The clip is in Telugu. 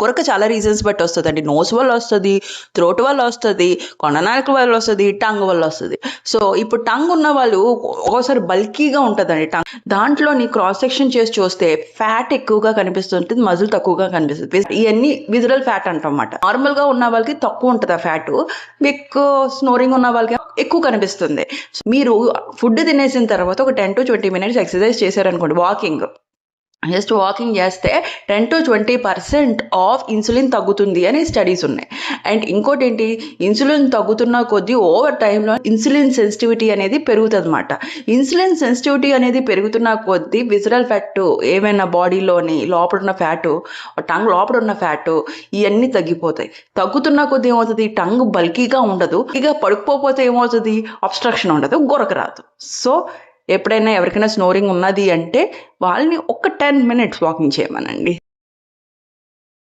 కొరక చాలా రీజన్స్ బట్టి వస్తుందండి. నోస్ వల్ల వస్తుంది, థ్రోట్ వల్ల వస్తుంది, కొండనాలిక వల్ల వస్తుంది, టంగ్ వల్ల వస్తుంది. సో ఇప్పుడు టంగ్ ఉన్న వాళ్ళు ఒక్కోసారి బల్కీగా ఉంటుందండి టంగ్. దాంట్లోని క్రాస్ సెక్షన్ చేసి చూస్తే ఫ్యాట్ ఎక్కువగా కనిపిస్తుంటుంది, మజిల్ తక్కువగా కనిపిస్తుంది. ఇవన్నీ విజరల్ ఫ్యాట్ అంటమాట. నార్మల్ గా ఉన్న వాళ్ళకి తక్కువ ఉంటుంది ఆ ఫ్యాట్, మీకు స్నోరింగ్ ఉన్న వాళ్ళకి ఎక్కువ కనిపిస్తుంది. మీరు ఫుడ్ తినేసిన తర్వాత ఒక 10 to 20 minutes ఎక్సర్సైజ్ చేశారనుకోండి, జస్ట్ వాకింగ్ చేస్తే 10 to 20% ఆఫ్ ఇన్సులిన్ తగ్గుతుంది అని స్టడీస్ ఉన్నాయి. అండ్ ఇంకోటి ఏంటి, ఇన్సులిన్ తగ్గుతున్న కొద్దీ ఓవర్ టైంలో ఇన్సులిన్ సెన్సిటివిటీ అనేది పెరుగుతుంది అనమాట. ఇన్సులిన్ సెన్సిటివిటీ అనేది పెరుగుతున్న కొద్దీ విజరల్ ఫ్యాట్, ఏమైనా బాడీలోని లోపల ఉన్న ఫ్యాటు, టంగ్ లోపల ఉన్న ఫ్యాటు, ఇవన్నీ తగ్గిపోతాయి. తగ్గుతున్న కొద్దీ ఏమవుతుంది, టంగ్ బల్కీగా ఉండదు. ఇక పడుకోపోతే ఏమవుతుంది, అబ్స్ట్రక్షన్ ఉండదు, గొరక రాదు. సో ఎప్పుడైనా ఎవరికైనా స్నోరింగ్ ఉన్నది అంటే వాళ్ళని ఒక 10 minutes వాకింగ్ చేయమనండి.